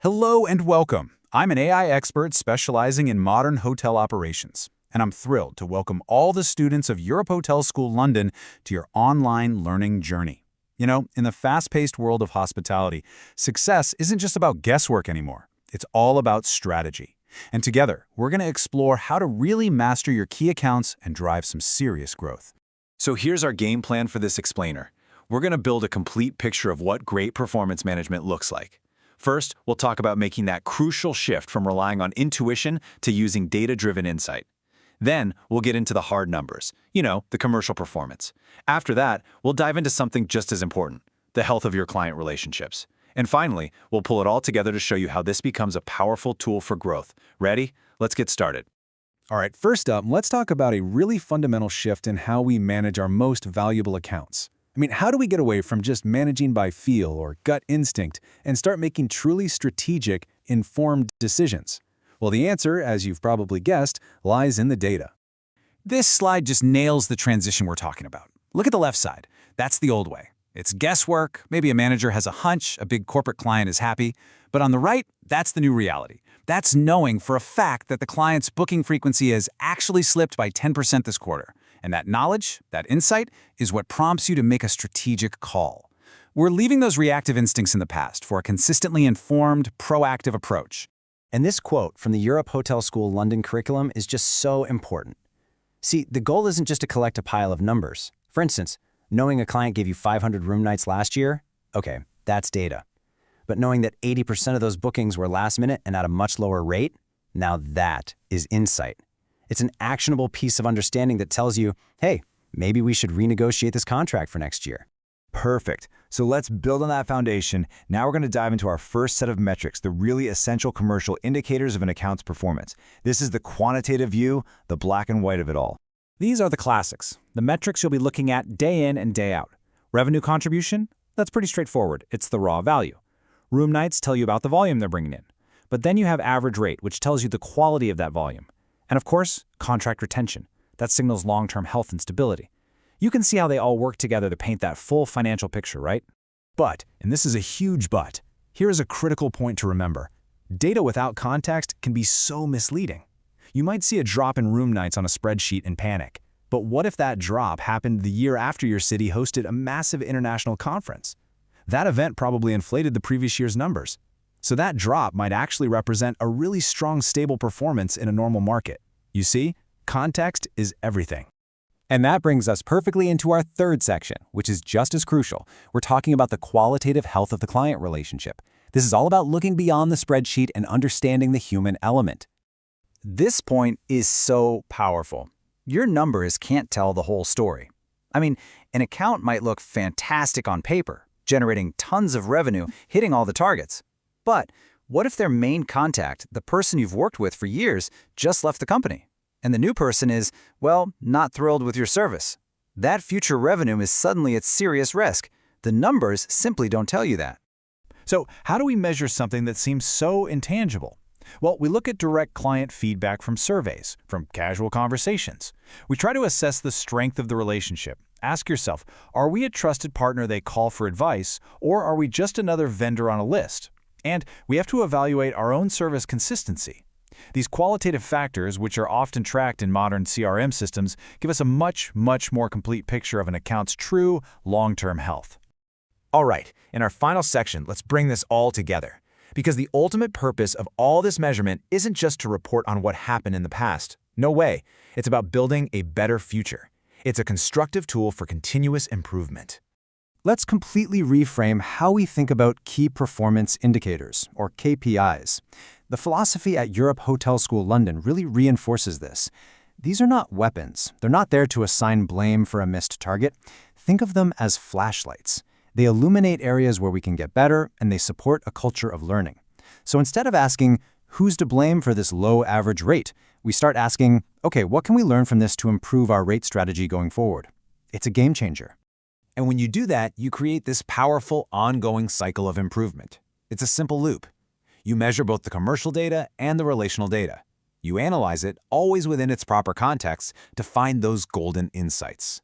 Hello and welcome. I'm an AI expert specializing in modern hotel operations, and I'm thrilled to welcome all the students of Europe Hotel School London to your online learning journey. In the fast-paced world of hospitality, success isn't just about guesswork anymore. It's all about strategy. And together, we're going to explore how to really master your key accounts and drive some serious growth. So here's our game plan for this explainer. We're going to build a complete picture of what great performance management looks like. First, we'll talk about making that crucial shift from relying on intuition to using data-driven insight. Then, we'll get into the hard numbers, the commercial performance. After that, we'll dive into something just as important, the health of your client relationships. And finally, we'll pull it all together to show you how this becomes a powerful tool for growth. Ready? Let's get started. All right, first up, let's talk about a really fundamental shift in how we manage our most valuable accounts. How do we get away from just managing by feel or gut instinct and start making truly strategic, informed decisions? Well, the answer, as you've probably guessed, lies in the data. This slide just nails the transition we're talking about. Look at the left side. That's the old way. It's guesswork, maybe a manager has a hunch, a big corporate client is happy. But on the right, that's the new reality. That's knowing for a fact that the client's booking frequency has actually slipped by 10% this quarter. And that knowledge, that insight, is what prompts you to make a strategic call. We're leaving those reactive instincts in the past for a consistently informed, proactive approach. And this quote from the Europe Hotel School London curriculum is just so important. See, the goal isn't just to collect a pile of numbers. For instance, knowing a client gave you 500 room nights last year, okay, that's data. But knowing that 80% of those bookings were last minute and at a much lower rate, now that is insight. It's an actionable piece of understanding that tells you, hey, maybe we should renegotiate this contract for next year. Perfect. So let's build on that foundation. Now we're going to dive into our first set of metrics, the really essential commercial indicators of an account's performance. This is the quantitative view, the black and white of it all. These are the classics, the metrics you'll be looking at day in and day out. Revenue contribution? That's pretty straightforward. It's the raw value. Room nights tell you about the volume they're bringing in. But then you have average rate, which tells you the quality of that volume. And of course, contract retention. That signals long-term health and stability. You can see how they all work together to paint that full financial picture, right? But, and this is a huge but, here is a critical point to remember. Data without context can be so misleading. You might see a drop in room nights on a spreadsheet and panic. But what if that drop happened the year after your city hosted a massive international conference? That event probably inflated the previous year's numbers. So that drop might actually represent a really strong, stable performance in a normal market. You see, context is everything. And that brings us perfectly into our third section, which is just as crucial. We're talking about the qualitative health of the client relationship. This is all about looking beyond the spreadsheet and understanding the human element. This point is so powerful. Your numbers can't tell the whole story. An account might look fantastic on paper, generating tons of revenue, hitting all the targets. But what if their main contact, the person you've worked with for years, just left the company? And the new person is, well, not thrilled with your service. That future revenue is suddenly at serious risk. The numbers simply don't tell you that. So how do we measure something that seems so intangible? Well, we look at direct client feedback from surveys, from casual conversations. We try to assess the strength of the relationship. Ask yourself, are we a trusted partner they call for advice, or are we just another vendor on a list? And we have to evaluate our own service consistency. These qualitative factors, which are often tracked in modern CRM systems, give us a much more complete picture of an account's true long-term health. All right, in our final section, let's bring this all together. Because the ultimate purpose of all this measurement isn't just to report on what happened in the past. No way. It's about building a better future. It's a constructive tool for continuous improvement. Let's completely reframe how we think about key performance indicators, or KPIs. The philosophy at Europe Hotel School London really reinforces this. These are not weapons. They're not there to assign blame for a missed target. Think of them as flashlights. They illuminate areas where we can get better, and they support a culture of learning. So instead of asking, who's to blame for this low average rate, we start asking, okay, what can we learn from this to improve our rate strategy going forward? It's a game changer. And when you do that, you create this powerful, ongoing cycle of improvement. It's a simple loop. You measure both the commercial data and the relational data. You analyze it, always within its proper context, to find those golden insights.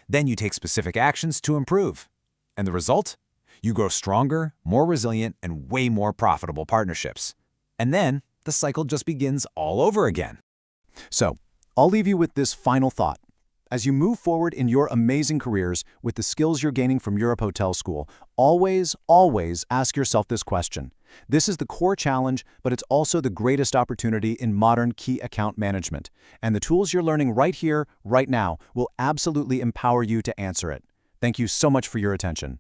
Then you take specific actions to improve. And the result? You grow stronger, more resilient, and way more profitable partnerships. And then the cycle just begins all over again. So, I'll leave you with this final thought. As you move forward in your amazing careers with the skills you're gaining from Europe Hotel School, always, always ask yourself this question. This is the core challenge, but it's also the greatest opportunity in modern key account management. And the tools you're learning right here, right now, will absolutely empower you to answer it. Thank you so much for your attention.